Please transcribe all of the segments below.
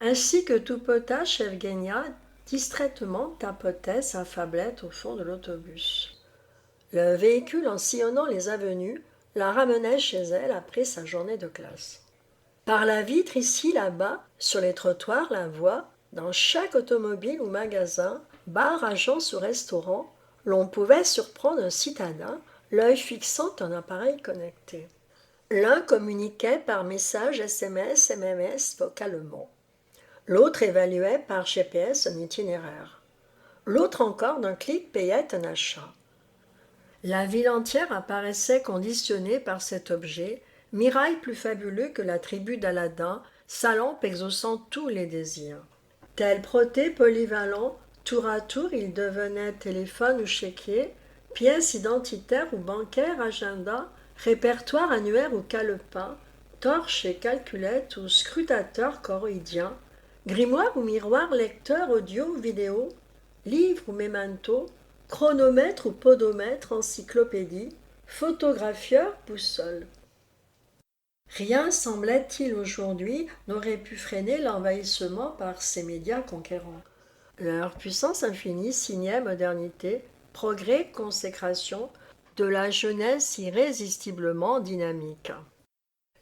Ainsi que tout potage, Evgenia distraitement tapotait sa fablette au fond de l'autobus. Le véhicule, en sillonnant les avenues, la ramenait chez elle après sa journée de classe. Par la vitre, ici, là-bas, sur les trottoirs, la voie, dans chaque automobile ou magasin, bar, agence ou restaurant, l'on pouvait surprendre un citadin, l'œil fixant un appareil connecté. L'un communiquait par message SMS, MMS vocalement. L'autre évaluait par GPS un itinéraire. L'autre encore, d'un clic, payait un achat. La ville entière apparaissait conditionnée par cet objet, mirail plus fabuleux que la tribu d'Aladin, sa lampe exaucant tous les désirs. Tel Proté polyvalent, tour à tour il devenait téléphone ou chéquier, pièce identitaire ou bancaire, agenda, répertoire annuaire ou calepin, torche et calculette ou scrutateur choroïdien, grimoire ou miroir, lecteur audio ou vidéo, livre ou mémento, chronomètre ou podomètre, encyclopédie, photographieur, boussole. Rien, semblait-il aujourd'hui, n'aurait pu freiner l'envahissement par ces médias conquérants. Leur puissance infinie signait modernité, progrès, consécration, de la jeunesse irrésistiblement dynamique.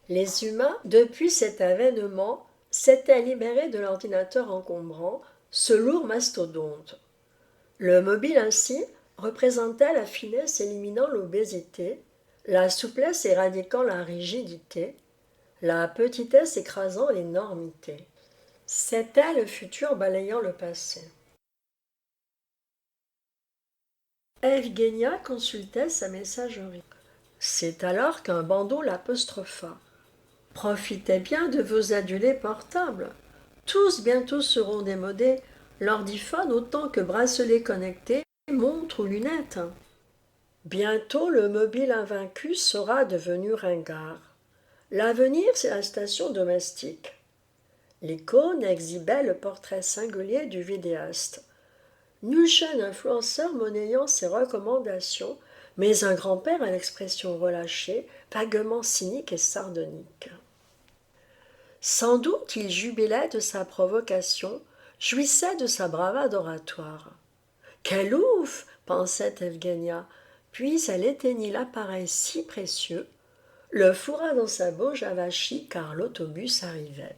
Les humains, depuis cet avènement, s'étaient libérés de l'ordinateur encombrant, ce lourd mastodonte. Le mobile ainsi représentait la finesse éliminant l'obésité, la souplesse éradiquant la rigidité, la petitesse écrasant l'énormité. C'était le futur balayant le passé. Evgenia consultait sa messagerie. C'est alors qu'un bandeau l'apostropha. Profitez bien de vos adulés portables. Tous bientôt seront démodés, l'ordiphone autant que bracelets connectés, montres ou lunettes. Bientôt le mobile invaincu sera devenu ringard. L'avenir, c'est la station domestique. L'icône exhibait le portrait singulier du vidéaste. Nul jeune influenceur monnayant ses recommandations, mais un grand-père à l'expression relâchée, vaguement cynique et sardonique. Sans doute il jubilait de sa provocation, jouissait de sa bravade oratoire. Quel ouf pensait Evgenia, puis elle éteignit l'appareil si précieux, le fourra dans sa bauge avachie car l'autobus arrivait.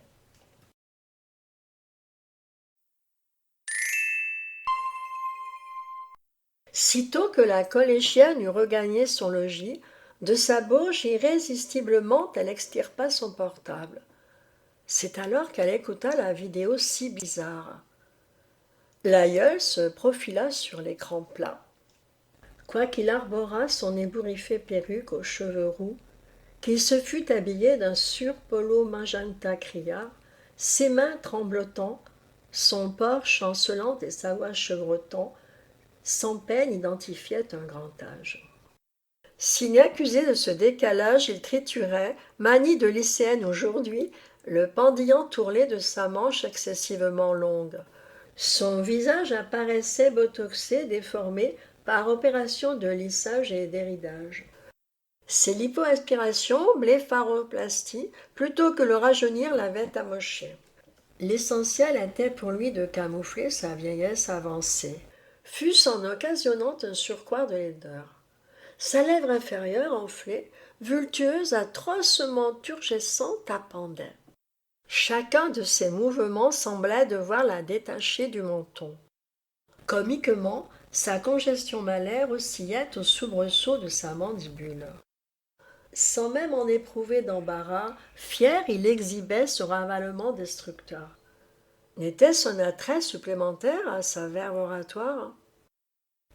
Sitôt que la collégienne eut regagné son logis, de sa bauge irrésistiblement elle extirpa son portable. C'est alors qu'elle écouta la vidéo si bizarre. L'aïeul se profila sur l'écran plat. Quoiqu'il arborât son ébouriffée perruque aux cheveux roux, qu'il se fût habillé d'un surpolo magenta criard, ses mains tremblotant, son port chancelant et sa voix chevrotant, sans peine identifiait un grand âge. Signe accusé de ce décalage, il triturait, manie de lycéenne aujourd'hui, le pendillant tourlé de sa manche excessivement longue. Son visage apparaissait botoxé, déformé par opération de lissage et d'éridage. Ses lipoaspirations, blépharoplastie, plutôt que le rajeunir, l'avaient amoché. L'essentiel était pour lui de camoufler sa vieillesse avancée, fût-ce en occasionnant un surcroît de laideur. Sa lèvre inférieure, enflée, vultueuse, atrocement turgescente, appendait. Chacun de ses mouvements semblait devoir la détacher du menton. Comiquement, sa congestion malaire oscillait au soubresaut de sa mandibule. Sans même en éprouver d'embarras, fier, il exhibait ce ravalement destructeur. N'était-ce un attrait supplémentaire à sa verve oratoire?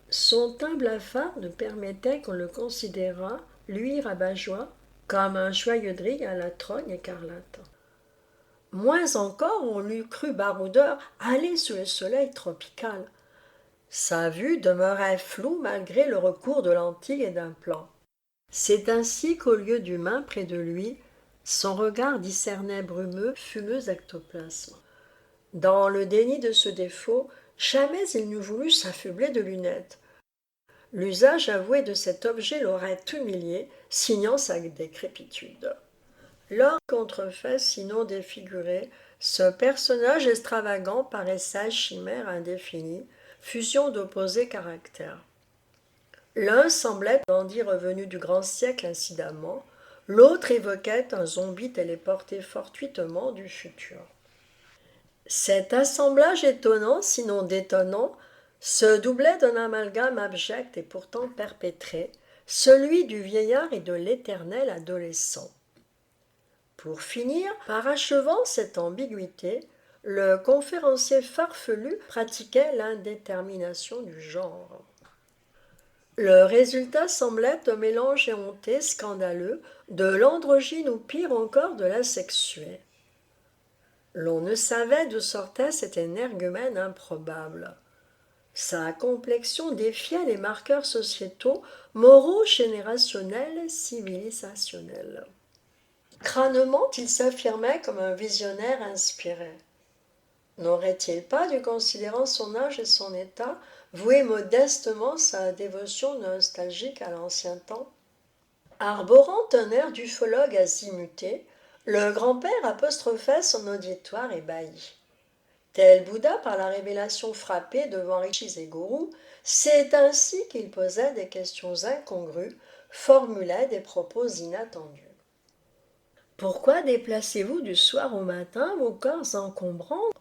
Son teint blafard ne permettait qu'on le considérât, lui rabat-joie, comme un joyeux drille à la trogne écarlate. Moins encore on l'eût cru baroudeur aller sous le soleil tropical. Sa vue demeurait floue malgré le recours de lentilles et d'implants. C'est ainsi qu'au lieu d'humain près de lui, son regard discernait brumeux, fumeux ectoplasme. Dans le déni de ce défaut, jamais il n'eût voulu s'affubler de lunettes. L'usage avoué de cet objet l'aurait humilié, signant sa décrépitude. L'or contrefait, sinon défiguré, Ce personnage extravagant paraissait chimère indéfinie, fusion d'opposés caractères. L'un semblait dandy revenu du grand siècle incidemment, l'autre évoquait un zombie téléporté fortuitement du futur. Cet assemblage étonnant, sinon détonnant, se doublait d'un amalgame abject et pourtant perpétré, celui du vieillard et de l'éternel adolescent. Pour finir, parachevant cette ambiguïté, le conférencier farfelu pratiquait l'indétermination du genre. Le résultat semblait un mélange éhonté, scandaleux, de l'androgyne ou pire encore de l'asexué. L'on ne savait d'où sortait cet énergumène improbable. Sa complexion défiait les marqueurs sociétaux, moraux, générationnels, civilisationnels. Crânement, il s'affirmait comme un visionnaire inspiré. N'aurait-il pas, dû considérant son âge et son état, vouer modestement sa dévotion nostalgique à l'ancien temps? Arborant un air d'ufologue azimuté, le grand-père apostrophait son auditoire ébahi. Tel Bouddha par la révélation frappé devant rishis et gourous, c'est ainsi qu'il posait des questions incongrues, formulait des propos inattendus. Pourquoi déplacez-vous du soir au matin vos corps encombrants?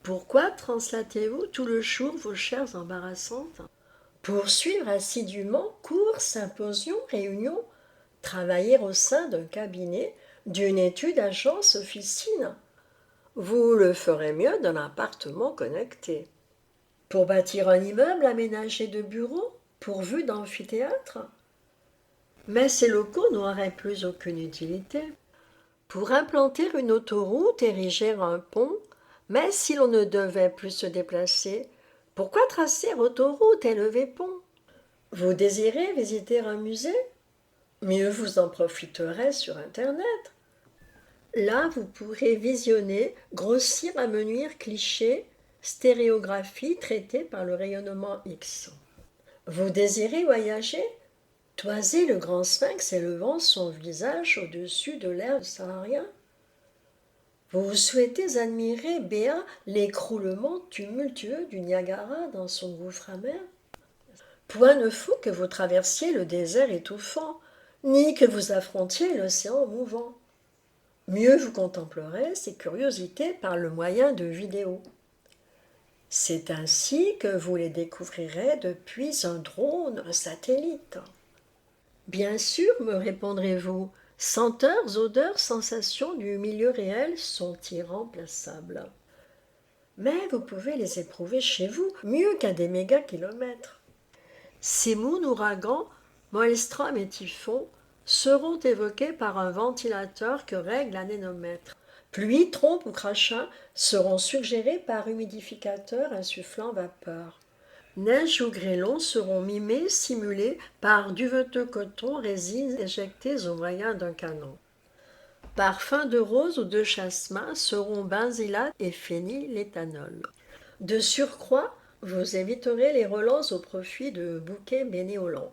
Pourquoi translatez-vous tout le jour vos chairs embarrassantes? Pour suivre assidûment cours, symposiums, réunions, travailler au sein d'un cabinet, d'une étude, agence, officine. Vous le ferez mieux d'un appartement connecté. Pour bâtir un immeuble aménagé de bureaux, pourvu d'amphithéâtres. Mais ces locaux n'auraient plus aucune utilité. Pour implanter une autoroute, ériger un pont, mais si l'on ne devait plus se déplacer, pourquoi tracer autoroute et lever pont? Vous désirez visiter un musée? Mieux vous en profiterez sur Internet. Là, vous pourrez visionner, grossir, amenuire clichés, stéréographie traitée par le rayonnement X. Vous désirez voyager? Toisez le grand sphinx élevant son visage au-dessus de l'air saharien. Vous souhaitez admirer béat l'écroulement tumultueux du Niagara dans son gouffre amer? Point ne faut que vous traversiez le désert étouffant, ni que vous affrontiez l'océan mouvant. Mieux vous contemplerez ces curiosités par le moyen de vidéos. C'est ainsi que vous les découvrirez depuis un drone, un satellite. Bien sûr, me répondrez-vous, senteurs, odeurs, sensations du milieu réel sont irremplaçables. Mais vous pouvez les éprouver chez vous, mieux qu'à des mégakilomètres. Simoun, ouragan, maelstrom et typhon seront évoqués par un ventilateur que règle l'anémomètre. Pluie, trompe ou crachat seront suggérés par humidificateur insufflant vapeur. Neige ou grêlons seront mimés, simulés par duveteux coton, résines éjectées au moyen d'un canon. Parfums de rose ou de jasmin seront benzylate et phényléthanol. De surcroît, vous éviterez les relances au profit de bouquets bénéolents.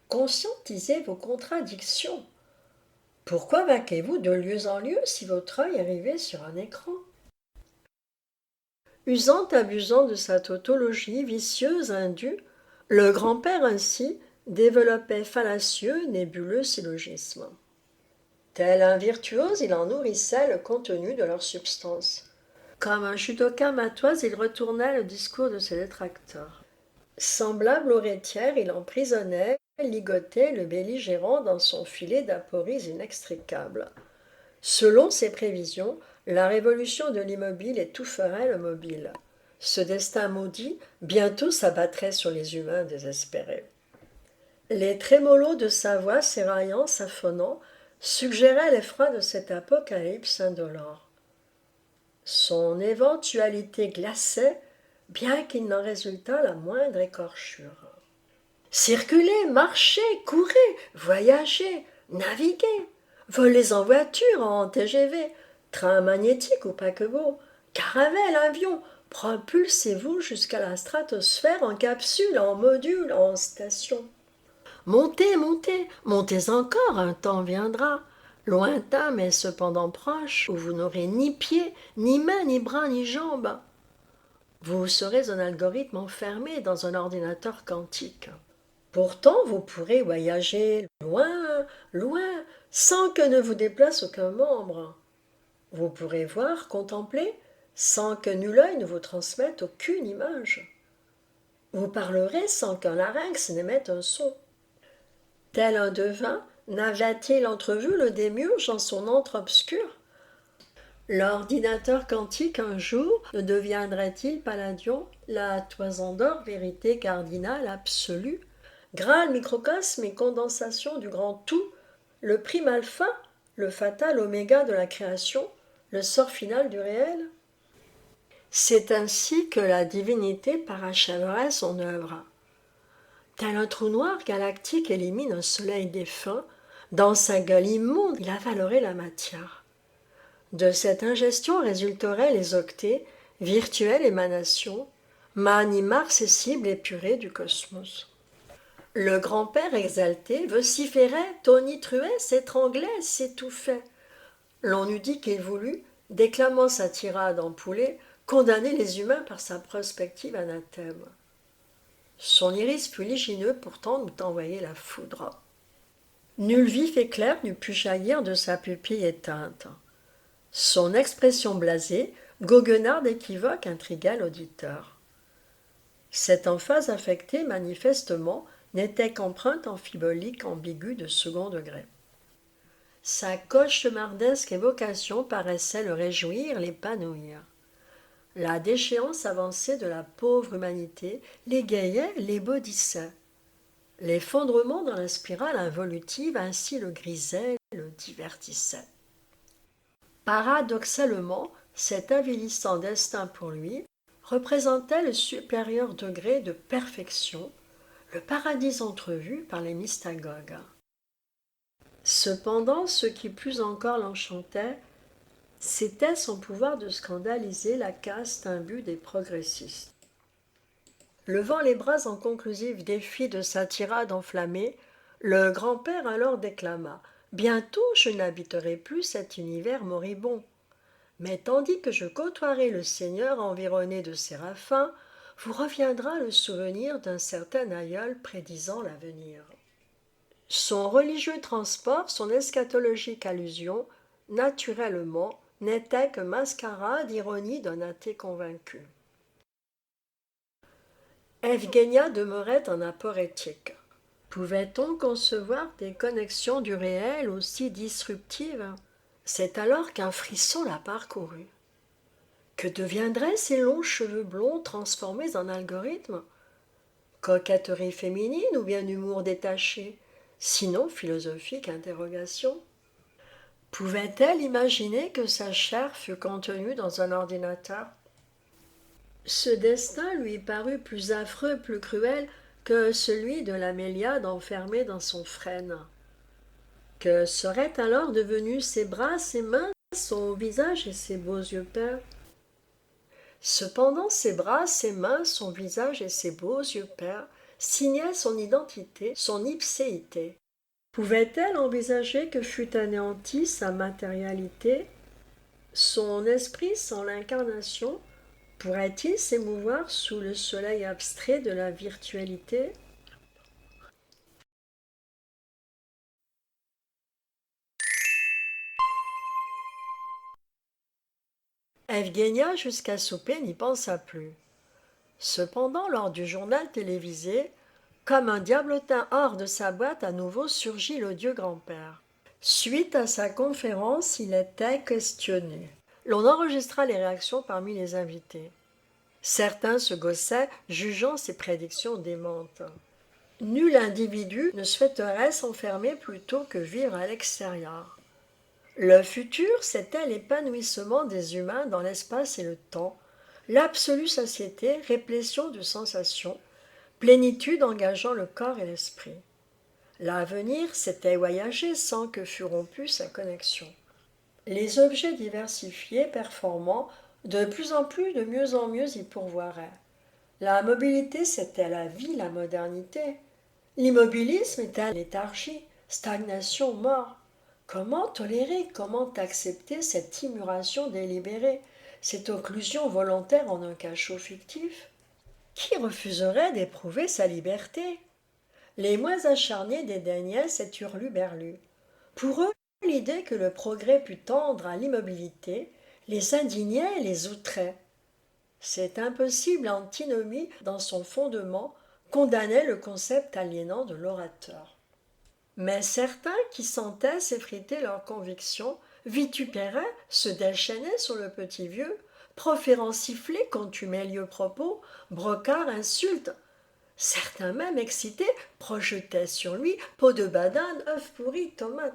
Conscientisez vos contradictions. Pourquoi vaquez-vous de lieu en lieu si votre œil est rivé sur un écran? Usant, abusant de sa tautologie vicieuse, indue, le grand-père ainsi développait fallacieux, nébuleux syllogismes. Tel un virtuose, il en nourrissait le contenu de leur substance. Comme un judoka matoise, il retournait le discours de ses détracteurs. Semblable au rétiaire, il emprisonnait, ligotait le belligérant dans son filet d'apories inextricables. Selon ses prévisions, la révolution de l'immobile étoufferait le mobile. Ce destin maudit bientôt s'abattrait sur les humains désespérés. Les trémolos de sa voix s'éraillant, s'aphonant, suggéraient l'effroi de cette apocalypse indolore. Son éventualité glaçait, bien qu'il n'en résultât la moindre écorchure. Circulez, marchez, courez, voyagez, naviguez, volez en voiture, en TGV, train magnétique ou paquebot, caravelle, avion, propulsez-vous jusqu'à la stratosphère en capsule, en module, en station. Montez, montez, montez encore, un temps viendra. lointain mais cependant proche, où vous n'aurez ni pieds, ni mains, ni bras, ni jambes. Vous serez un algorithme enfermé dans un ordinateur quantique. Pourtant, vous pourrez voyager loin, loin, sans que ne vous déplace aucun membre. Vous pourrez voir, contempler, sans que nul œil ne vous transmette aucune image. Vous parlerez sans qu'un larynx n'émette un son. Tel un devin, n'avait-il entrevu le démiurge en son antre obscur? L'ordinateur quantique un jour ne deviendrait-il Palladion, la toison d'or, vérité cardinale absolue, Graal microcosme et condensation du grand tout, le prime alpha, le fatal oméga de la création, le sort final du réel? C'est ainsi que la divinité parachèverait son œuvre. Tel un trou noir galactique élimine un soleil défunt, dans sa gueule immonde il avalerait la matière. De cette ingestion résulteraient les octets, virtuelles émanations, manie marcessible épurée du cosmos. Le grand-père exalté vociférait, tonitruait, s'étranglait, s'étouffait. L'on eût dit qu'il voulut, déclamant sa tirade en poulet, condamner les humains par sa prospective anathème. Son iris fuligineux pourtant nous envoyait la foudre. Nul vif éclair n'eût pu jaillir de sa pupille éteinte. Son expression blasée, goguenarde équivoque, intriguait l'auditeur. Cette emphase affectée, manifestement, n'était qu'empreinte amphibolique ambiguë de second degré. Sa cauchemardesque évocation paraissait le réjouir, l'épanouir. La déchéance avancée de la pauvre humanité l'égayait, l'ébaudissait. L'effondrement dans la spirale involutive ainsi le grisait, le divertissait. Paradoxalement, cet avilissant destin pour lui représentait le supérieur degré de perfection, le paradis entrevu par les mystagogues. Cependant, ce qui plus encore l'enchantait, c'était son pouvoir de scandaliser la caste imbue des progressistes. Levant les bras en conclusif défi de sa tirade enflammée, le grand-père alors déclama « Bientôt je n'habiterai plus cet univers moribond. Mais tandis que je côtoierai le Seigneur environné de séraphins, vous reviendra le souvenir d'un certain aïeul prédisant l'avenir. » Son religieux transport, son eschatologique allusion, naturellement, n'était que mascarade ironie d'un athée convaincu. Evgenia demeurait un aporétique. Pouvait-on concevoir des connexions du réel aussi disruptives? C'est alors qu'un frisson la parcourut. Que deviendraient ces longs cheveux blonds transformés en algorithmes? Coquetterie féminine ou bien humour détaché? Sinon philosophique interrogation. Pouvait-elle imaginer que sa chair fût contenue dans un ordinateur? Ce destin lui parut plus affreux, plus cruel que celui de la Méliade enfermée dans son frêne. Que seraient alors devenus ses bras, ses mains, son visage et ses beaux yeux peints? Cependant ses bras, ses mains, son visage et ses beaux yeux peints signaient son identité, son ipséité. Pouvait-elle envisager que fût anéantie sa matérialité? Son esprit sans l'incarnation pourrait-il s'émouvoir sous le soleil abstrait de la virtualité? Evgenia, jusqu'à souper, n'y pensa plus. Cependant, lors du journal télévisé, comme un diablotin hors de sa boîte, à nouveau surgit l'odieux grand-père. Suite à sa conférence, il était questionné. L'on enregistra les réactions parmi les invités. Certains se gaussaient, jugeant ses prédictions démentes. Nul individu ne souhaiterait s'enfermer plutôt que vivre à l'extérieur. Le futur, c'était l'épanouissement des humains dans l'espace et le temps, l'absolue satiété, réplétion de sensations, plénitude engageant le corps et l'esprit. L'avenir, c'était voyager sans que fût rompue sa connexion. Les objets diversifiés, performants, de plus en plus, de mieux en mieux y pourvoiraient. La mobilité, c'était la vie, la modernité. L'immobilisme était la léthargie, stagnation, mort. Comment tolérer, comment accepter cette immigration délibérée, cette occlusion volontaire en un cachot fictif? Qui refuserait d'éprouver sa liberté? Les moins acharnés dédaignaient cet hurluberlu. Pour eux, l'idée que le progrès pût tendre à l'immobilité les indignait et les outrait. Cette impossible antinomie dans son fondement condamnait le concept aliénant de l'orateur. Mais certains qui sentaient s'effriter leurs convictions vitupéraient, se déchaînaient sur le petit vieux, proférant sifflets, contumélieux propos, brocards, insultes. Certains même excités projetaient sur lui peau de badane, œufs pourris, tomates.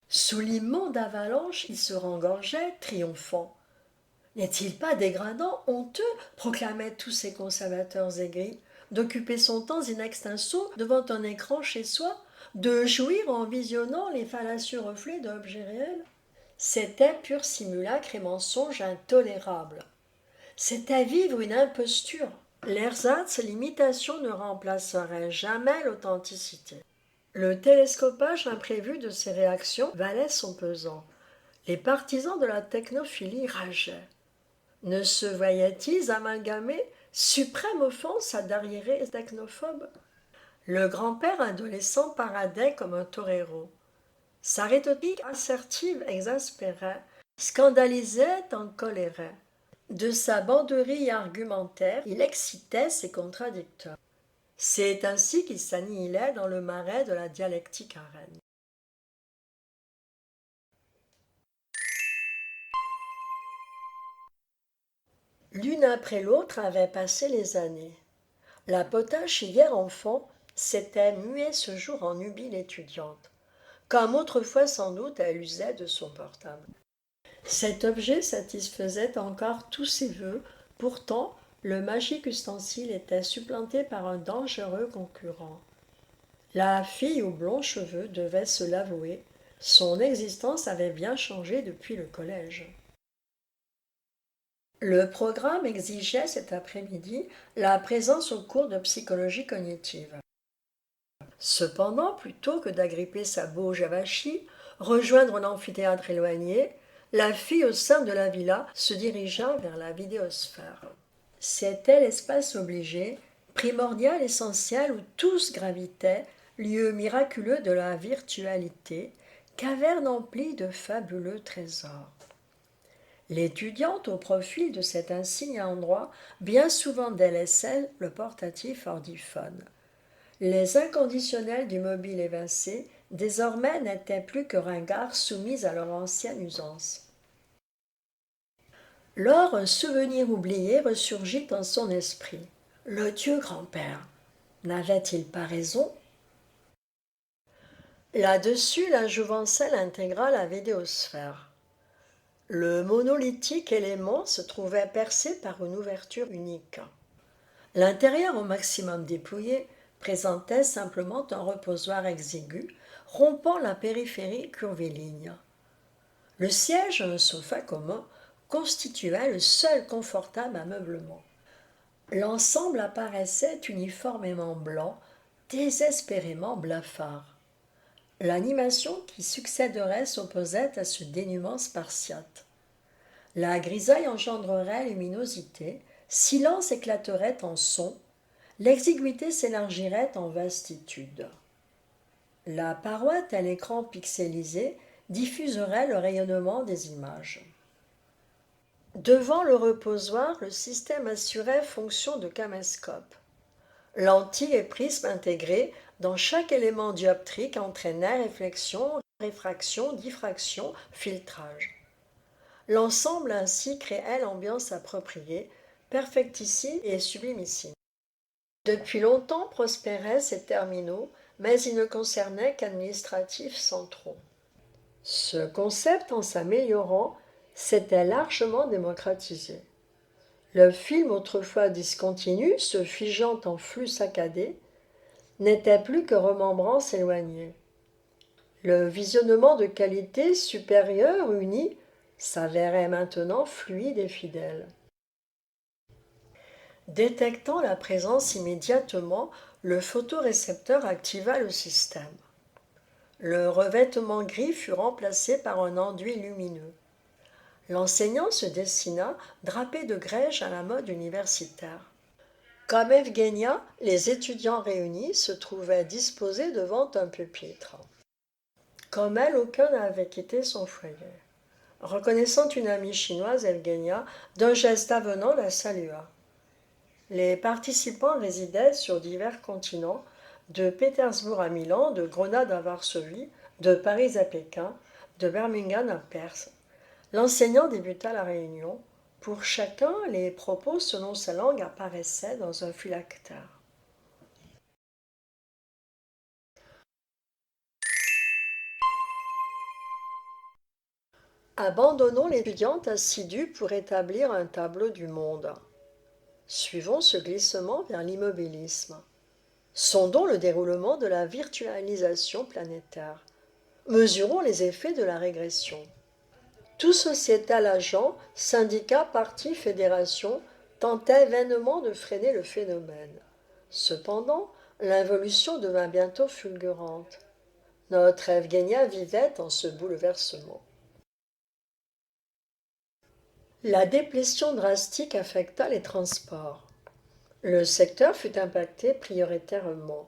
Sous l'immonde avalanche, il se rengorgeait, triomphant. N'est-il pas dégradant, honteux, proclamaient tous ces conservateurs aigris, d'occuper son temps in extenso devant un écran chez soi, de jouir en visionnant les fallacieux reflets d'objets réels? C'était pur simulacre et mensonge intolérable. C'était vivre une imposture. L'ersatz, l'imitation ne remplacerait jamais l'authenticité. Le télescopage imprévu de ces réactions valait son pesant. Les partisans de la technophilie rageaient. Ne se voyaient-ils amalgamer suprême offense à d'arriérés technophobes? Le grand-père adolescent paradait comme un torero. Sa rhétorique assertive exaspérait, scandalisait, encolérait. De sa banderie argumentaire, il excitait ses contradicteurs. C'est ainsi qu'il s'annihilait dans le marais de la dialectique arène. L'une après l'autre avaient passé les années. La potache, hier enfant, s'était muée ce jour en nubile étudiante, comme autrefois sans doute elle usait de son portable. Cet objet satisfaisait encore tous ses vœux, pourtant le magique ustensile était supplanté par un dangereux concurrent. La fille aux blonds cheveux devait se l'avouer, son existence avait bien changé depuis le collège. Le programme exigeait cet après-midi la présence au cours de psychologie cognitive. Cependant, plutôt que d'agripper sa bauge avachie, rejoindre l'amphithéâtre éloigné, la fille au sein de la villa se dirigea vers la vidéosphère. C'était l'espace obligé, primordial, essentiel, où tous gravitaient, lieu miraculeux de la virtualité, caverne emplie de fabuleux trésors. L'étudiante au profil de cet insigne endroit bien souvent délaissait le portatif ordiphone. Les inconditionnels du mobile évincé désormais n'étaient plus que ringards soumis à leur ancienne usance. Lors un souvenir oublié ressurgit en son esprit. Le Dieu grand-père, n'avait-il pas raison? Là-dessus, la jouvencelle intégra la vidéosphère. Le monolithique élément se trouvait percé par une ouverture unique. L'intérieur au maximum dépouillé présentait simplement un reposoir exigu, rompant la périphérie curviligne. Le siège, un sofa commun, constituait le seul confortable ameublement. L'ensemble apparaissait uniformément blanc, désespérément blafard. L'animation qui succéderait s'opposait à ce dénuement spartiate. La grisaille engendrerait luminosité, silence éclaterait en son, l'exiguïté s'élargirait en vastitude. La paroi, tel écran pixelisé, diffuserait le rayonnement des images. Devant le reposoir, le système assurait fonction de caméscope. Lentille et prisme intégrés dans chaque élément dioptrique entraînaient réflexion, réfraction, diffraction, filtrage. L'ensemble ainsi créait l'ambiance appropriée, perfectissime et sublimissime. Depuis longtemps prospéraient ces terminaux, mais ils ne concernaient qu'administratifs centraux. Ce concept, en s'améliorant, s'était largement démocratisé. Le film, autrefois discontinu, se figeant en flux saccadé, n'était plus que remembrance éloignée. Le visionnement de qualité supérieure uni s'avérait maintenant fluide et fidèle. Détectant la présence immédiatement, le photorécepteur activa le système. Le revêtement gris fut remplacé par un enduit lumineux. L'enseignant se dessina, drapé de grège à la mode universitaire. Comme Evgenia, les étudiants réunis se trouvaient disposés devant un pupitre. Comme elle, aucun n'avait quitté son foyer. Reconnaissant une amie chinoise, Evgenia, d'un geste avenant, la salua. Les participants résidaient sur divers continents, de Pétersbourg à Milan, de Grenade à Varsovie, de Paris à Pékin, de Birmingham à Perse. L'enseignant débuta la réunion. Pour chacun, les propos selon sa langue apparaissaient dans un phylactère. Abandonnons l'étudiante assidue pour établir un tableau du monde. Suivons ce glissement vers l'immobilisme. Sondons le déroulement de la virtualisation planétaire. Mesurons les effets de la régression. Tout sociétal agent, syndicats, partis, fédérations, tentait vainement de freiner le phénomène. Cependant, l'involution devint bientôt fulgurante. Notre Evgenia vivait en ce bouleversement. La déplétion drastique affecta les transports. Le secteur fut impacté prioritairement.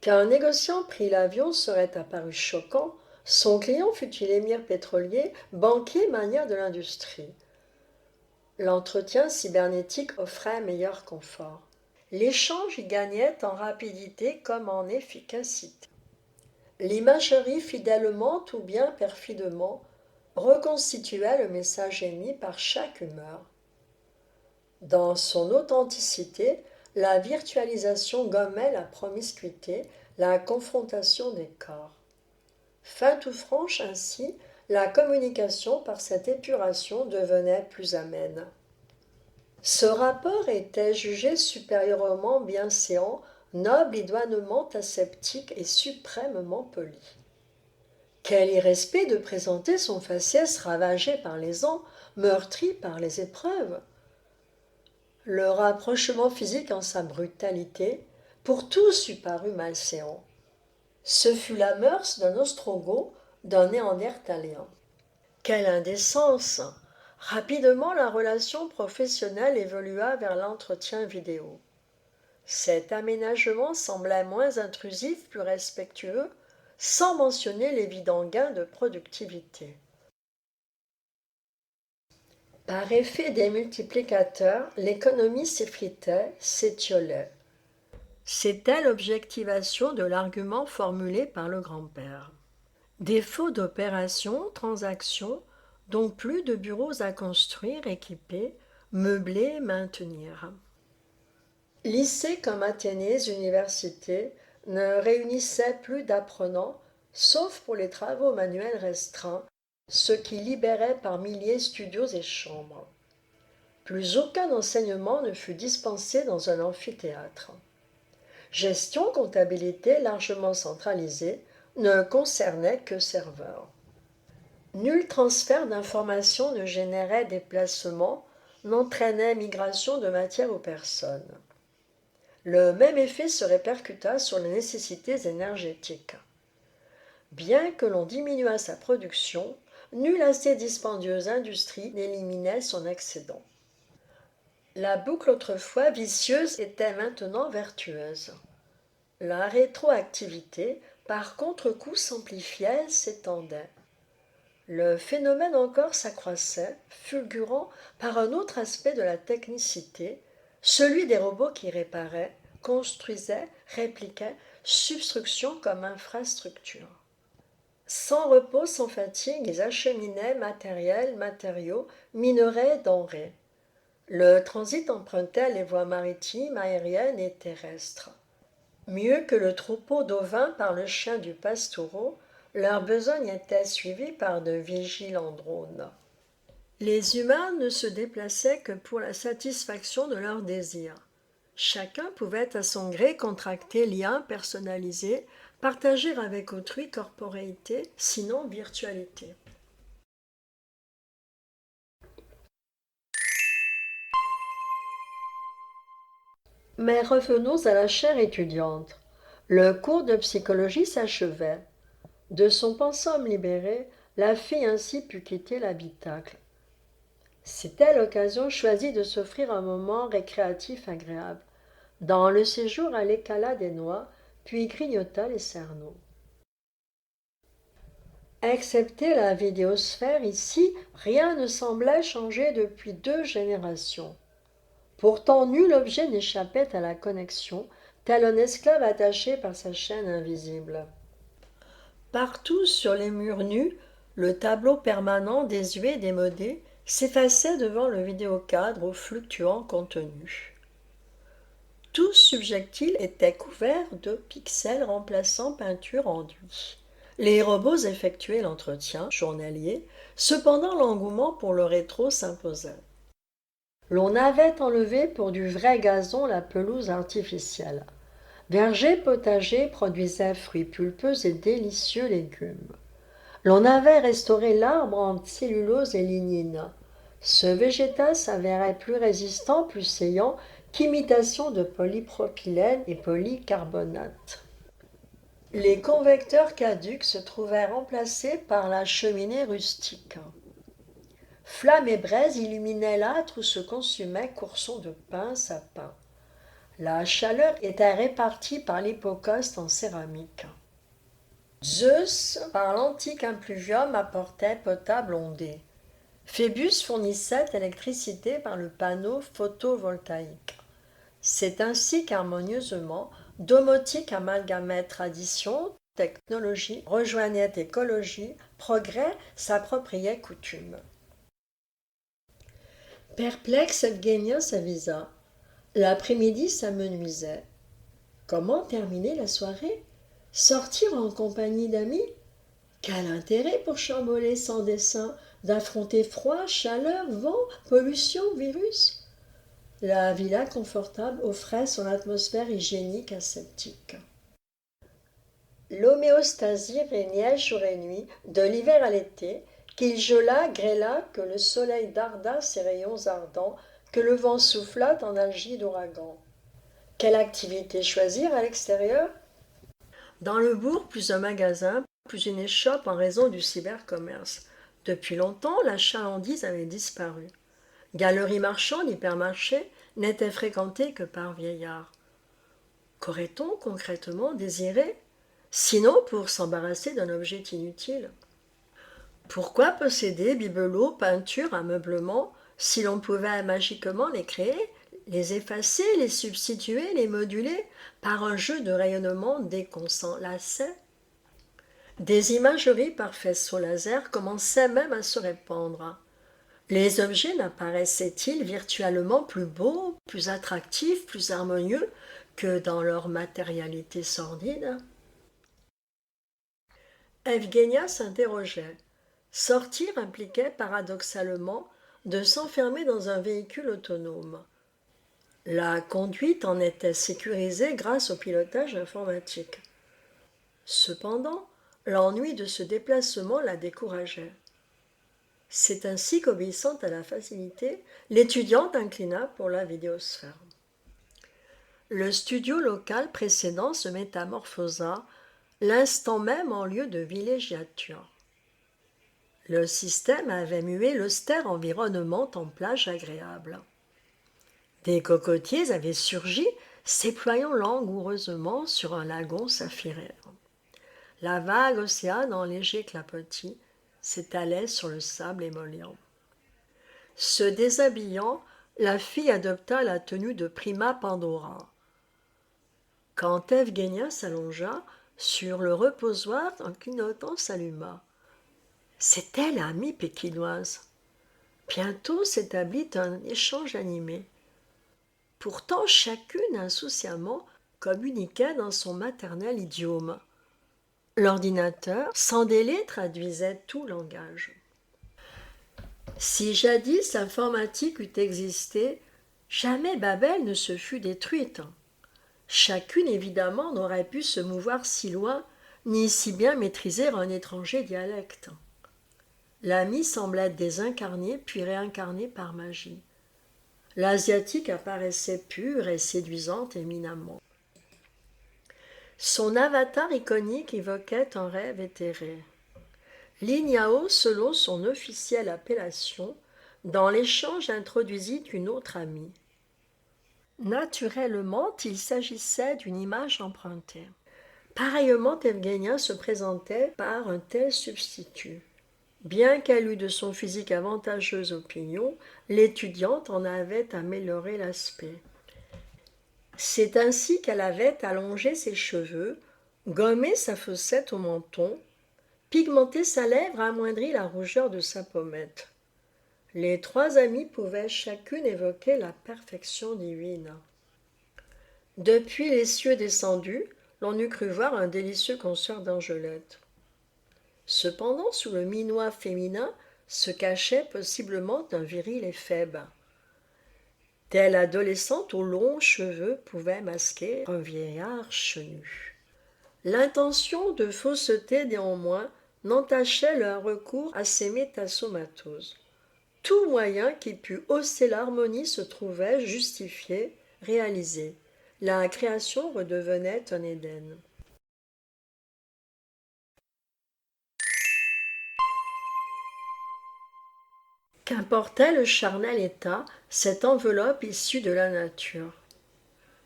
Qu'un négociant prit l'avion serait apparu choquant, son client fut-il émir pétrolier, banquier mania de l'industrie. L'entretien cybernétique offrait meilleur confort. L'échange y gagnait en rapidité comme en efficacité. L'imagerie fidèlement ou bien perfidement reconstituait le message émis par chaque humeur. Dans son authenticité, la virtualisation gommait la promiscuité, la confrontation des corps. Feinte ou franche ainsi, la communication par cette épuration devenait plus amène. Ce rapport était jugé supérieurement bienséant, noble, idoinement aseptique et suprêmement poli. Quel irrespect de présenter son faciès ravagé par les ans, meurtri par les épreuves. Le rapprochement physique en sa brutalité, pour tous eût paru malséant. Ce fut la mœurs d'un ostrogoth, d'un néandertalien. Quelle indécence! Rapidement, la relation professionnelle évolua vers l'entretien vidéo. Cet aménagement semblait moins intrusif, plus respectueux, sans mentionner l'évident gain de productivité. Par effet des multiplicateurs, l'économie s'effritait, s'étiolait. C'était l'objectivation de l'argument formulé par le grand-père. Défaut d'opérations, transactions, donc plus de bureaux à construire, équiper, meubler, maintenir. Lycées comme Athénées, universités ne réunissaient plus d'apprenants, sauf pour les travaux manuels restreints, ce qui libérait par milliers studios et chambres. Plus aucun enseignement ne fut dispensé dans un amphithéâtre. Gestion, comptabilité largement centralisée ne concernait que serveurs. Nul transfert d'informations ne générait déplacement, n'entraînait migration de matière ou personnes. Le même effet se répercuta sur les nécessités énergétiques. Bien que l'on diminuât sa production, nulle assez dispendieuse industrie n'éliminait son excédent. La boucle autrefois vicieuse était maintenant vertueuse. La rétroactivité, par contre-coup, s'amplifiait, s'étendait. Le phénomène encore s'accroissait, fulgurant par un autre aspect de la technicité, celui des robots qui réparaient, construisaient, répliquaient, substruction comme infrastructure. Sans repos, sans fatigue, ils acheminaient matériel, matériaux, minerais, denrées. Le transit empruntait les voies maritimes, aériennes et terrestres. Mieux que le troupeau d'ovins par le chien du pastoureau, leur besogne était suivie par de vigilants drones. Les humains ne se déplaçaient que pour la satisfaction de leurs désirs. Chacun pouvait à son gré contracter liens personnalisés, partager avec autrui corporéité, sinon virtualité. Mais revenons à la chère étudiante. Le cours de psychologie s'achevait. De son pensum libéré, la fille ainsi put quitter l'habitacle. C'était l'occasion choisie de s'offrir un moment récréatif agréable. Dans le séjour, elle écala des noix, puis grignota les cerneaux. Excepté la vidéosphère, ici, rien ne semblait changer depuis 2 générations. Pourtant, nul objet n'échappait à la connexion, tel un esclave attaché par sa chaîne invisible. Partout sur les murs nus, le tableau permanent désuet et démodé s'effaçait devant le vidéocadre au fluctuant contenu. Tout subjectile était couvert de pixels remplaçant peinture enduite. Les robots effectuaient l'entretien journalier, cependant l'engouement pour le rétro s'imposait. L'on avait enlevé pour du vrai gazon la pelouse artificielle. Verger potager produisait fruits pulpeux et délicieux légumes. L'on avait restauré l'arbre en cellulose et lignine. Ce végétal s'avérait plus résistant, plus saillant qu'imitation de polypropylène et polycarbonate. Les convecteurs caducs se trouvaient remplacés par la cheminée rustique. Flammes et braises illuminaient l'âtre où se consumait courson de pince à pain. La chaleur était répartie par l'hypocauste en céramique. Zeus, par l'antique impluvium, apportait potable ondée. Phébus fournissait électricité par le panneau photovoltaïque. C'est ainsi qu'harmonieusement, domotique amalgamait tradition, technologie, rejoignait écologie, progrès s'appropriait coutume. Perplexe, Evgenia s'avisa. L'après-midi s'amenuisait. Comment terminer la soirée? Sortir en compagnie d'amis? Quel intérêt pour chamboler sans dessein, d'affronter froid, chaleur, vent, pollution, virus? La villa confortable offrait son atmosphère hygiénique aseptique. L'homéostasie régnait jour et nuit, de l'hiver à l'été, qu'il gelât, grêlât, que le soleil dardât ses rayons ardents, que le vent soufflât en algie d'ouragan. Quelle activité choisir à l'extérieur? Dans le bourg, plus un magasin, plus une échoppe en raison du cybercommerce. Depuis longtemps, la chalandise avait disparu. Galeries marchandes, hypermarchés n'étaient fréquentés que par vieillards. Qu'aurait-on concrètement désiré? Sinon pour s'embarrasser d'un objet inutile. Pourquoi posséder bibelots, peintures, ameublements, si l'on pouvait magiquement les créer, les effacer, les substituer, les moduler par un jeu de rayonnement dès qu'on s'en lassait? Des imageries par faisceau laser commençaient même à se répandre. Les objets n'apparaissaient-ils virtuellement plus beaux, plus attractifs, plus harmonieux que dans leur matérialité sordide? Evgenia s'interrogeait. Sortir impliquait paradoxalement de s'enfermer dans un véhicule autonome. La conduite en était sécurisée grâce au pilotage informatique. Cependant, l'ennui de ce déplacement la décourageait. C'est ainsi qu'obéissant à la facilité, l'étudiante inclina pour la vidéosphère. Le studio local précédent se métamorphosa l'instant même en lieu de villégiature. Le système avait mué l'austère environnement en plage agréable. Des cocotiers avaient surgi, s'éployant langoureusement sur un lagon saphiraire. La vague océane en léger clapotis s'étalait sur le sable émollient. Se déshabillant, la fille adopta la tenue de prima Pandora. Quand Evgenia s'allongea sur le reposoir, un clignotant s'alluma. C'était l'amie pékinoise. Bientôt s'établit un échange animé. Pourtant, chacune insouciamment communiquait dans son maternel idiome. L'ordinateur, sans délai, traduisait tout langage. Si jadis l'informatique eût existé, jamais Babel ne se fût détruite. Chacune, évidemment, n'aurait pu se mouvoir si loin, ni si bien maîtriser un étranger dialecte. L'amie semblait désincarnée, puis réincarnée par magie. L'asiatique apparaissait pure et séduisante éminemment. Son avatar iconique évoquait un rêve éthéré. Lin Yao, selon son officielle appellation, dans l'échange introduisit une autre amie. Naturellement, il s'agissait d'une image empruntée. Pareillement, Evgenia se présentait par un tel substitut. Bien qu'elle eût de son physique avantageuse opinion, l'étudiante en avait amélioré l'aspect. C'est ainsi qu'elle avait allongé ses cheveux, gommé sa fossette au menton, pigmenté sa lèvre, amoindri la rougeur de sa pommette. Les trois amies pouvaient chacune évoquer la perfection divine. Depuis les cieux descendus, l'on eût cru voir un délicieux concert d'angelette. Cependant, sous le minois féminin se cachait possiblement un viril éphèbe. Telle adolescente aux longs cheveux pouvait masquer un vieillard chenu. L'intention de fausseté, néanmoins, n'entachait leur recours à ces métassomatoses. Tout moyen qui pût hausser l'harmonie se trouvait justifié, réalisé. La création redevenait un Éden. Qu'importait le charnel état, cette enveloppe issue de la nature.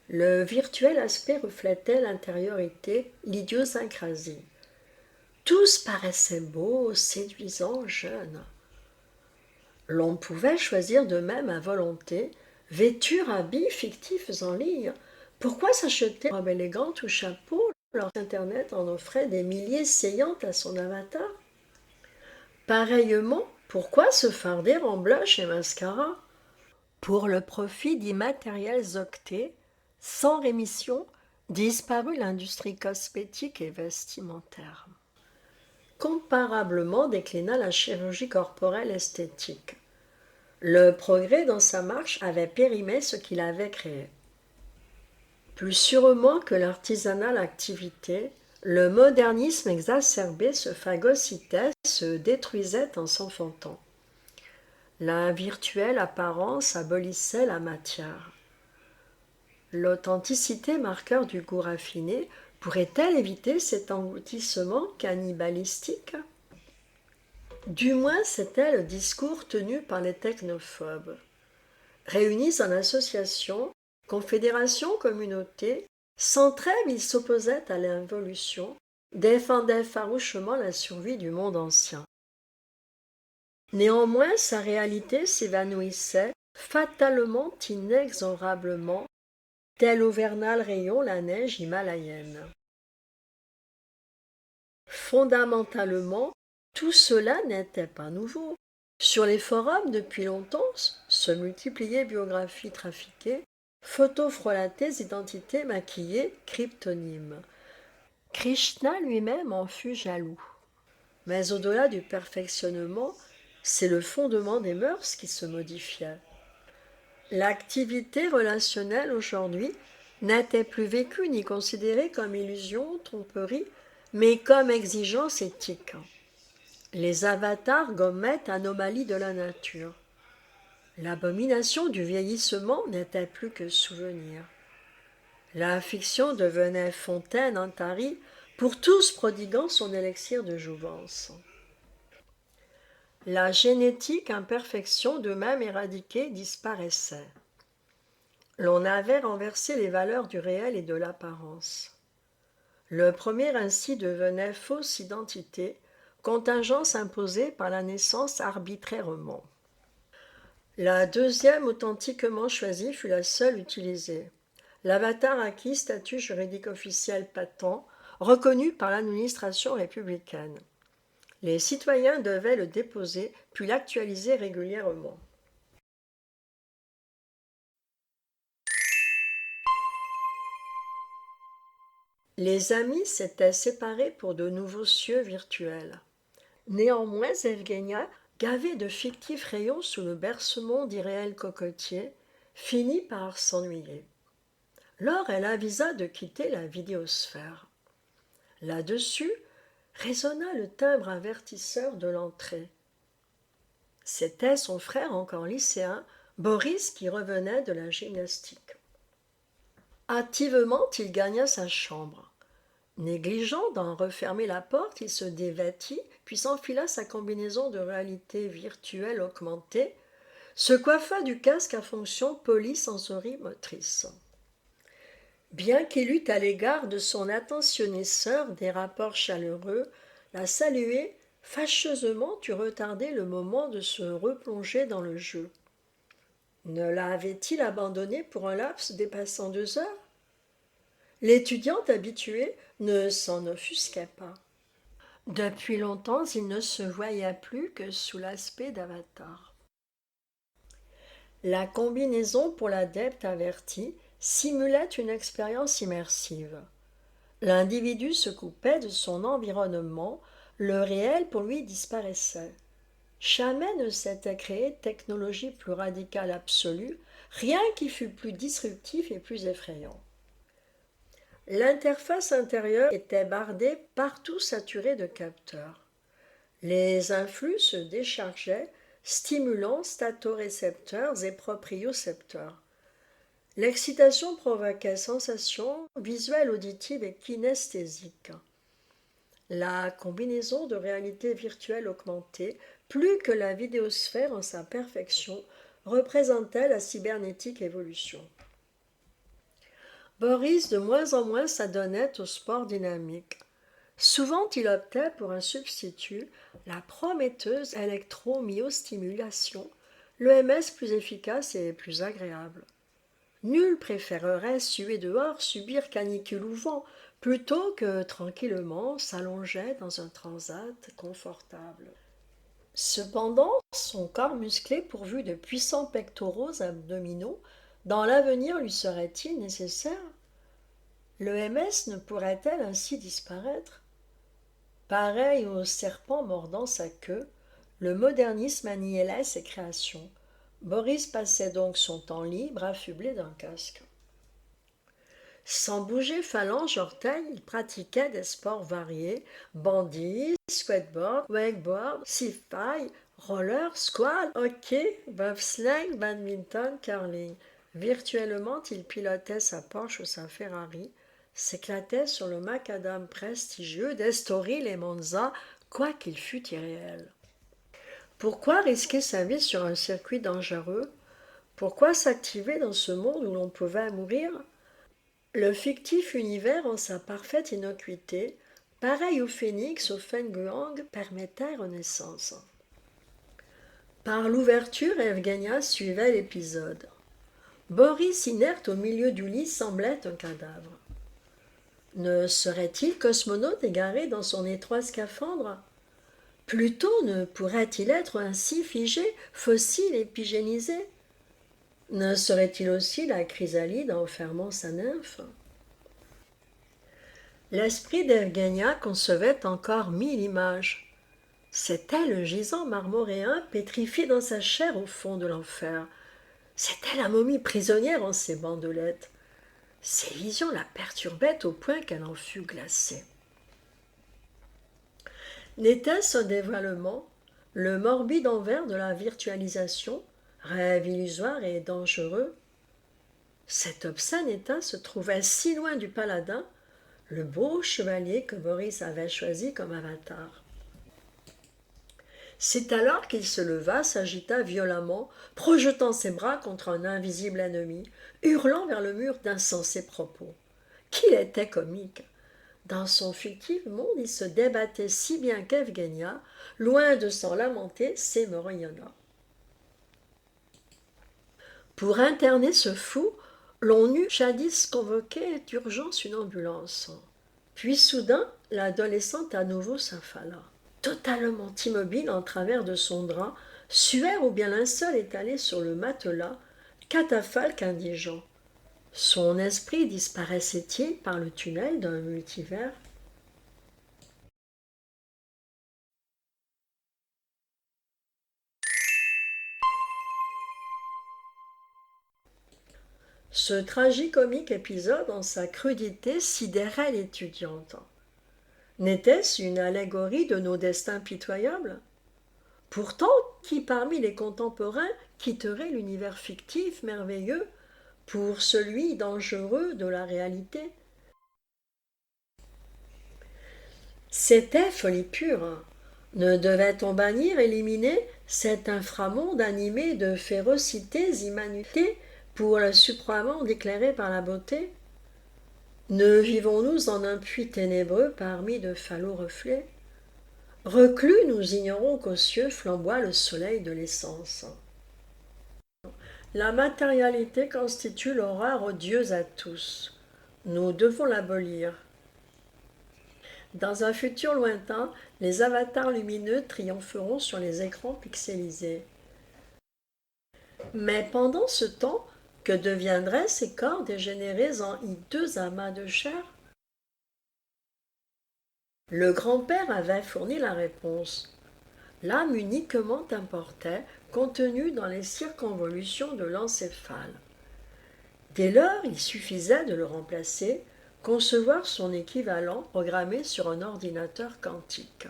Le virtuel aspect reflétait l'intériorité, l'idiosyncrasie. Tous paraissaient beaux, séduisants, jeunes. L'on pouvait choisir de même à volonté, vêture, habits fictifs en ligne. Pourquoi s'acheter robe élégante ou chapeau lorsque Internet en offrait des milliers saillantes à son avatar? Pareillement, pourquoi se farder en blush et mascara? Pour le profit d'immatériels octets, sans rémission, disparut l'industrie cosmétique et vestimentaire. Comparablement déclina la chirurgie corporelle esthétique. Le progrès dans sa marche avait périmé ce qu'il avait créé. Plus sûrement que l'artisanale activité, le modernisme exacerbé se phagocytait, se détruisait en s'enfantant. La virtuelle apparence abolissait la matière. L'authenticité, marqueur du goût raffiné, pourrait-elle éviter cet engloutissement cannibalistique? Du moins, c'était le discours tenu par les technophobes. Réunis en associations, confédérations, communautés, sans trêve, ils s'opposaient à l'involution, défendaient farouchement la survie du monde ancien. Néanmoins, sa réalité s'évanouissait fatalement, inexorablement, tel au vernal rayon la neige himalayenne. Fondamentalement, tout cela n'était pas nouveau. Sur les forums, depuis longtemps, se multipliaient biographies trafiquées, photos frelatées, identités maquillées, cryptonymes. Krishna lui-même en fut jaloux. Mais au-delà du perfectionnement, c'est le fondement des mœurs qui se modifiait. L'activité relationnelle aujourd'hui n'était plus vécue ni considérée comme illusion, tromperie, mais comme exigence éthique. Les avatars gommaient anomalie de la nature. L'abomination du vieillissement n'était plus que souvenir. La fiction devenait fontaine intarie, pour tous prodiguant son élixir de jouvence. La génétique imperfection, de même éradiquée, disparaissait. L'on avait renversé les valeurs du réel et de l'apparence. Le premier ainsi devenait fausse identité, contingence imposée par la naissance arbitrairement. La deuxième, authentiquement choisie, fut la seule utilisée. L'avatar acquis statut juridique officiel patent, reconnu par l'administration républicaine. Les citoyens devaient le déposer, puis l'actualiser régulièrement. Les amis s'étaient séparés pour de nouveaux cieux virtuels. Néanmoins, Evgenia, gavée de fictifs rayons sous le bercement d'irréels cocotiers, finit par s'ennuyer. Lors, elle avisa de quitter la vidéosphère. Là-dessus, résonna le timbre avertisseur de l'entrée. C'était son frère encore lycéen, Boris, qui revenait de la gymnastique. Hâtivement, il gagna sa chambre. Négligent d'en refermer la porte, il se dévêtit, puis s'enfila sa combinaison de réalité virtuelle augmentée, se coiffa du casque à fonction polysensori-motrice. Bien qu'il eût à l'égard de son attentionné sœur des rapports chaleureux, la saluer fâcheusement eût retardé le moment de se replonger dans le jeu. Ne la avait-il abandonnée pour un laps dépassant 2 heures? L'étudiante habituée ne s'en offusquait pas. Depuis longtemps, il ne se voyait plus que sous l'aspect d'Avatar. La combinaison pour l'adepte averti simulait une expérience immersive. L'individu se coupait de son environnement, le réel pour lui disparaissait. Jamais ne s'était créée technologie plus radicale absolue, rien qui fût plus disruptif et plus effrayant. L'interface intérieure était bardée, partout saturée de capteurs. Les influx se déchargeaient, stimulant statorécepteurs et propriocepteurs. L'excitation provoquait sensations visuelles, auditives et kinesthésiques. La combinaison de réalité virtuelle augmentée, plus que la vidéosphère en sa perfection, représentait la cybernétique évolution. Boris de moins en moins s'adonnait au sport dynamique. Souvent il optait pour un substitut, la prometteuse électromyostimulation, l'EMS plus efficace et plus agréable. Nul préférerait suer dehors, subir canicule ou vent, plutôt que tranquillement s'allonger dans un transat confortable. Cependant, son corps musclé pourvu de puissants pectoraux abdominaux, dans l'avenir lui serait-il nécessaire? L'EMS ne pourrait-elle ainsi disparaître? Pareil au serpent mordant sa queue, le modernisme annihilait ses créations. Boris passait donc son temps libre affublé d'un casque. Sans bouger phalange orteil, il pratiquait des sports variés, bandit, skateboard, wakeboard, sci-fi, roller, squat, hockey, bobsleigh, badminton, curling. Virtuellement, il pilotait sa Porsche ou sa Ferrari, s'éclatait sur le macadam prestigieux d'Estoril et Monza, quoiqu'il fût irréel. Pourquoi risquer sa vie sur un circuit dangereux? Pourquoi s'activer dans ce monde où l'on pouvait mourir? Le fictif univers, en sa parfaite innocuité, pareil au phénix, au feng-guang, permettait renaissance. Par l'ouverture, Evgenia suivait l'épisode. Boris, inerte au milieu du lit, semblait un cadavre. Ne serait-il cosmonaute égaré dans son étroit scaphandre? Plutôt ne pourrait-il être ainsi figé, fossile, épigénisé? Ne serait-il aussi la chrysalide enfermant sa nymphe? L'esprit d'Evgenia concevait encore 1000 images. C'était le gisant marmoréen pétrifié dans sa chair au fond de l'enfer. C'était la momie prisonnière en ses bandelettes. Ces visions la perturbaient au point qu'elle en fut glacée. N'était-ce un dévoilement, le morbide envers de la virtualisation, rêve illusoire et dangereux? Cet obscène état se trouvait si loin du paladin, le beau chevalier que Boris avait choisi comme avatar. C'est alors qu'il se leva, s'agita violemment, projetant ses bras contre un invisible ennemi, hurlant vers le mur d'insensés propos. Qu'il était comique! Dans son fictif monde, il se débattait si bien qu'Evgenia, loin de s'en lamenter, s'émerveilla. Pour interner ce fou, l'on eut jadis convoqué d'urgence une ambulance. Puis soudain, l'adolescente à nouveau s'affala. Totalement immobile en travers de son drap, suaire ou bien linceul étalé sur le matelas, catafalque indigent. Son esprit disparaissait-il par le tunnel d'un multivers? Ce tragicomique épisode, en sa crudité, sidérait l'étudiante. N'était-ce une allégorie de nos destins pitoyables? Pourtant, qui parmi les contemporains quitterait l'univers fictif merveilleux pour celui dangereux de la réalité? C'était folie pure. Ne devait-on bannir, éliminer cet inframonde animé de férocités immanutées pour le supramonde éclairé par la beauté? Ne vivons-nous en un puits ténébreux parmi de falots reflets? Reclus, nous ignorons qu'aux cieux flamboie le soleil de l'essence. La matérialité constitue l'horreur odieuse à tous. Nous devons l'abolir. Dans un futur lointain, les avatars lumineux triompheront sur les écrans pixelisés. Mais pendant ce temps, que deviendraient ces corps dégénérés en hideux amas de chair? Le grand-père avait fourni la réponse. L'âme uniquement importait, contenue dans les circonvolutions de l'encéphale. Dès lors, il suffisait de le remplacer, concevoir son équivalent programmé sur un ordinateur quantique.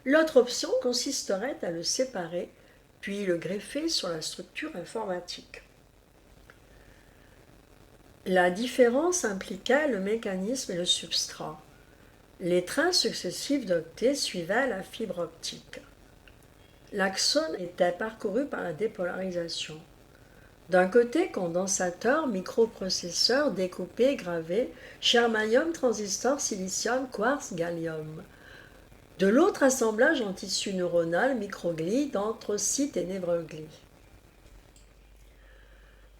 L'autre option consisterait à le séparer, puis le greffer sur la structure informatique. La différence impliquait le mécanisme et le substrat. Les trains successifs d'octets suivaient la fibre optique. L'axone était parcouru par la dépolarisation. D'un côté, condensateur, microprocesseur, découpé, gravé, germanium, transistor, silicium, quartz, gallium. De l'autre, assemblage en tissu neuronal, microglies, dendrocytes et névroglies.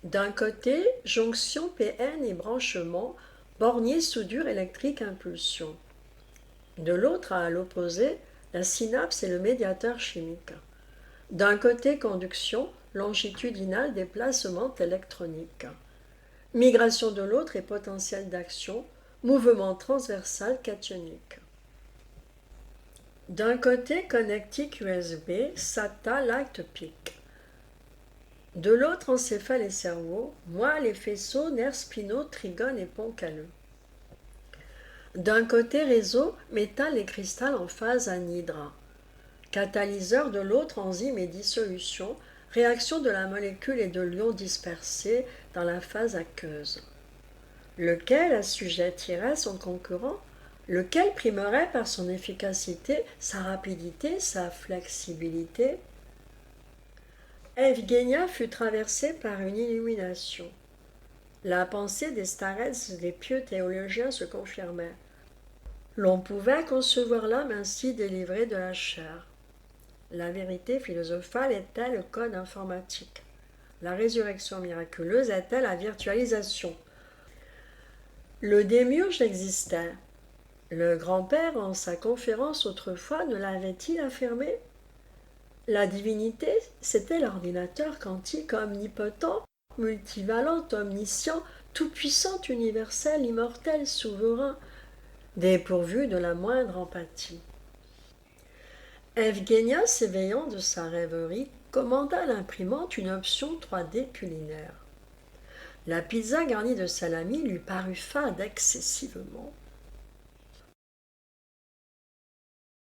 D'un côté, jonction PN et branchement, bornier, soudure, électrique, impulsion. De l'autre, à l'opposé, la synapse et le médiateur chimique. D'un côté, conduction, longitudinal, déplacement électronique. Migration de l'autre et potentiel d'action, mouvement transversal cationique. D'un côté, connectique USB, SATA, light PIC. De l'autre, encéphale et cerveau, moelle et faisceaux, nerfs spinaux, trigones et ponts calleux. D'un côté, réseau, métal et cristal en phase anhydra. Catalyseur de l'autre, enzyme et dissolution, réaction de la molécule et de l'ion dispersé dans la phase aqueuse. Lequel assujettirait son concurrent? Lequel primerait par son efficacité, sa rapidité, sa flexibilité? Evgenia fut traversée par une illumination. La pensée des starets et des pieux théologiens se confirmait. L'on pouvait concevoir l'âme ainsi délivrée de la chair. La vérité philosophale était le code informatique. La résurrection miraculeuse était la virtualisation. Le démiurge existait. Le grand-père, en sa conférence autrefois, ne l'avait-il affirmé? La divinité, c'était l'ordinateur quantique omnipotent, multivalent, omniscient, tout-puissant, universel, immortel, souverain, dépourvu de la moindre empathie. Evgenia, s'éveillant de sa rêverie, commanda à l'imprimante une option 3D culinaire. La pizza garnie de salami lui parut fade excessivement.